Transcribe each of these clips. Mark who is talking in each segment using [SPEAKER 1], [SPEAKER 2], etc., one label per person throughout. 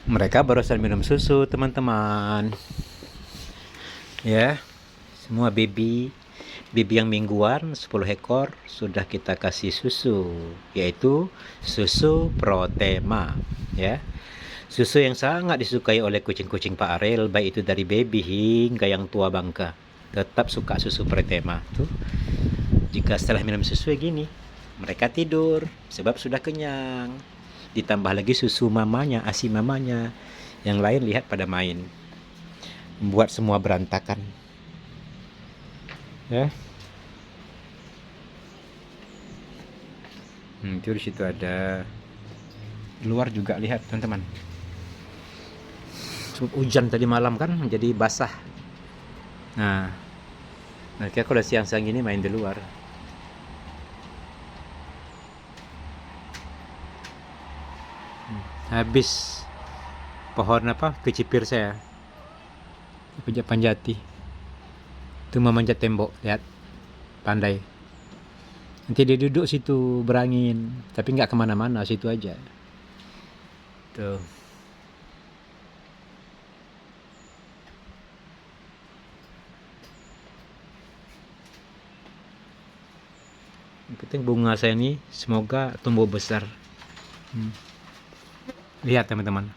[SPEAKER 1] Mereka barusan minum susu, teman-teman. Ya, semua baby yang mingguan 10 ekor sudah kita kasih susu, yaitu susu Protema, ya. Susu yang sangat disukai oleh kucing-kucing Pak Arel, baik itu dari baby hingga yang tua bangka. Tetap suka susu Protema. Tuh, jika setelah minum susu gini, mereka tidur sebab sudah kenyang. Ditambah lagi susu mamanya, ASI mamanya. Yang lain lihat pada main. Membuat semua berantakan. Ya. Itu di situ ada. Luar juga lihat, teman-teman. Hujan tadi malam kan jadi basah. Nah, mereka kalau siang-siang ini main di luar. Habis pohon apa kecipir saya, panjat-panjati. Itu memanjat tembok, lihat, pandai. Nanti dia duduk situ berangin, tapi nggak kemana-mana, situ aja. Tuh. Yang penting bunga saya ini semoga tumbuh besar. Lihat teman-teman.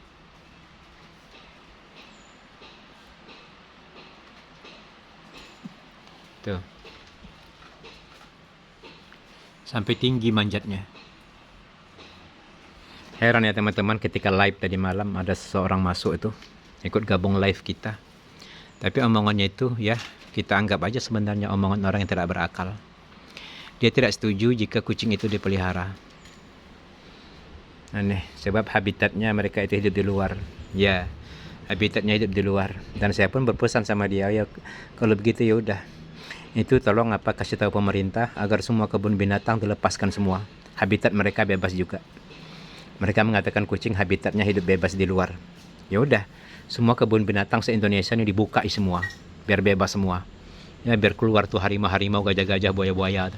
[SPEAKER 1] Tuh. Sampai tinggi manjatnya. Heran ya teman-teman, ketika live tadi malam ada seseorang masuk itu, ikut gabung live kita. Tapi omongannya itu ya, kita anggap aja sebenarnya omongan orang yang tidak berakal. Dia tidak setuju jika kucing itu dipelihara. Aneh, sebab habitatnya mereka itu hidup di luar. Ya, habitatnya hidup di luar. Dan saya pun berpesan sama dia, ya kalau begitu ya udah. Itu tolong kasih tahu pemerintah agar semua kebun binatang dilepaskan semua. Habitat mereka bebas juga. Mereka mengatakan kucing habitatnya hidup bebas di luar. Ya udah, semua kebun binatang se-Indonesia ini dibuka semua, biar bebas semua. Ya biar keluar tuh harimau-harimau, gajah-gajah, buaya-buaya.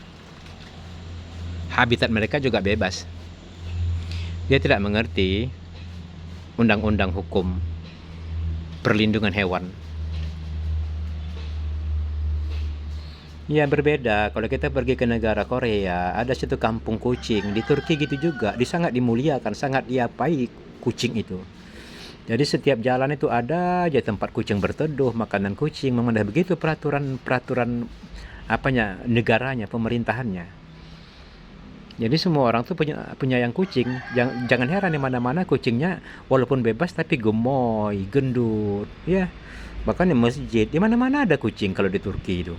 [SPEAKER 1] Habitat mereka juga bebas. Dia tidak mengerti undang-undang hukum perlindungan hewan. Ya berbeda, kalau kita pergi ke negara Korea, ada satu kampung kucing, di Turki gitu juga, sangat dimuliakan, sangat diapai kucing itu. Jadi setiap jalan itu ada aja tempat kucing berteduh, makanan kucing, memang begitu peraturan negaranya, pemerintahannya. Jadi semua orang tuh penyayang kucing. Jangan heran di mana-mana kucingnya walaupun bebas tapi gemoy, gendut, ya. Bahkan di masjid, di mana-mana ada kucing kalau di Turki itu.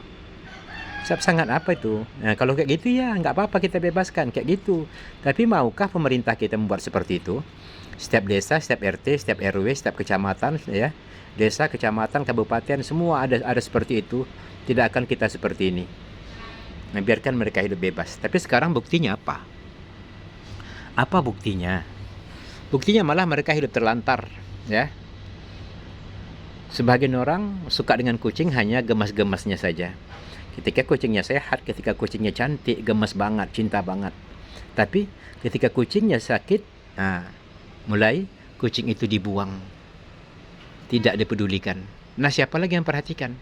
[SPEAKER 1] Sangat apa itu? Nah, kalau kayak gitu ya nggak apa-apa, kita bebaskan kayak gitu. Tapi maukah pemerintah kita membuat seperti itu? Setiap desa, setiap RT, setiap RW, setiap kecamatan, ya, desa, kecamatan, kabupaten, semua ada seperti itu. Tidak akan kita seperti ini. Nah, biarkan mereka hidup bebas. Tapi sekarang buktinya apa? Apa buktinya? Buktinya malah mereka hidup terlantar, ya. Sebagian orang suka dengan kucing hanya gemas-gemasnya saja. Ketika kucingnya sehat, ketika kucingnya cantik, gemes banget, cinta banget. Tapi ketika kucingnya sakit, nah, mulai kucing itu dibuang. Tidak dipedulikan. Nah, siapa lagi yang perhatikan?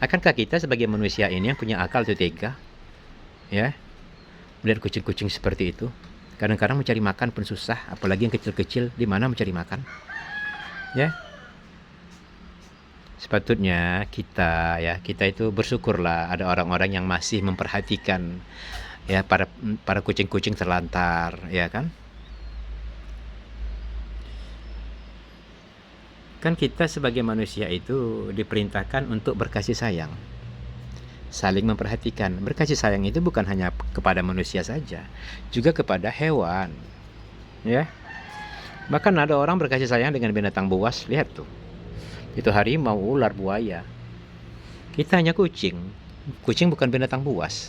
[SPEAKER 1] Akankah kita sebagai manusia ini yang punya akal itu tega? Ya, melihat kucing-kucing seperti itu. Kadang-kadang mencari makan pun susah, apalagi yang kecil-kecil, di mana mencari makan? Ya, sepatutnya kita itu bersyukurlah ada orang-orang yang masih memperhatikan ya para kucing-kucing terlantar, ya kan? Kan kita sebagai manusia itu diperintahkan untuk berkasih sayang, saling memperhatikan. Berkasih sayang itu bukan hanya kepada manusia saja, juga kepada hewan, ya. Bahkan ada orang berkasih sayang dengan binatang buas, lihat tuh. Itu harimau, ular, buaya. Kita hanya kucing. Kucing bukan binatang buas.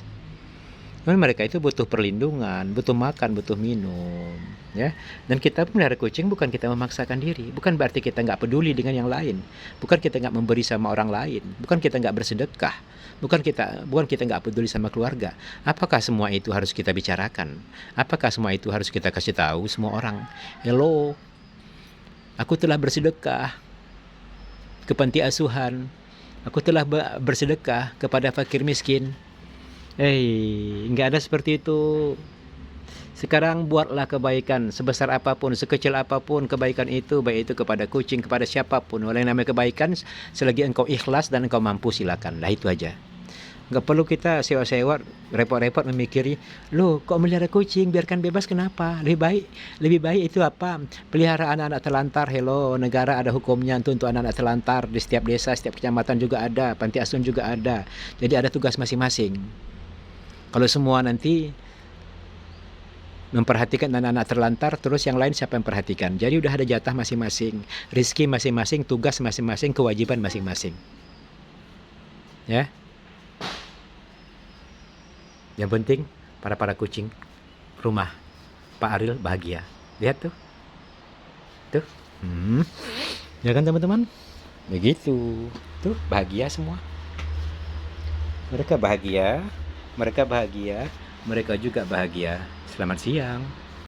[SPEAKER 1] Namun mereka itu butuh perlindungan, butuh makan, butuh minum, ya. Dan kita melihara kucing bukan kita memaksakan diri, bukan berarti kita nggak peduli dengan yang lain, bukan kita nggak memberi sama orang lain, bukan kita nggak bersedekah, bukan kita nggak peduli sama keluarga. Apakah semua itu harus kita bicarakan? Apakah semua itu harus kita kasih tahu semua orang? Hello, Aku telah bersedekah ke panti asuhan. Aku telah bersedekah kepada fakir miskin. Nggak ada seperti itu. Sekarang buatlah kebaikan sebesar apapun, sekecil apapun kebaikan itu, baik itu kepada kucing, kepada siapapun. Oleh namanya kebaikan, selagi engkau ikhlas dan engkau mampu, silakan. Lah itu aja. Nggak perlu kita sewa-sewa, repot-repot memikiri, loh kok melihara kucing, biarkan bebas kenapa? Lebih baik itu apa? Pelihara anak-anak terlantar. Hello, negara ada hukumnya untuk anak-anak terlantar. Di setiap desa, setiap kecamatan juga ada, panti asuhan juga ada. Jadi ada tugas masing-masing. Kalau semua nanti memperhatikan anak-anak terlantar, terus yang lain siapa yang perhatikan? Jadi udah ada jatah masing-masing, rizki masing-masing, tugas masing-masing, kewajiban masing-masing. Ya. Yang penting para kucing rumah Pak Ariel bahagia. Lihat tuh. Tuh. Ya kan teman-teman? Begitu. Tuh, bahagia semua. Mereka bahagia, mereka juga bahagia. Selamat siang.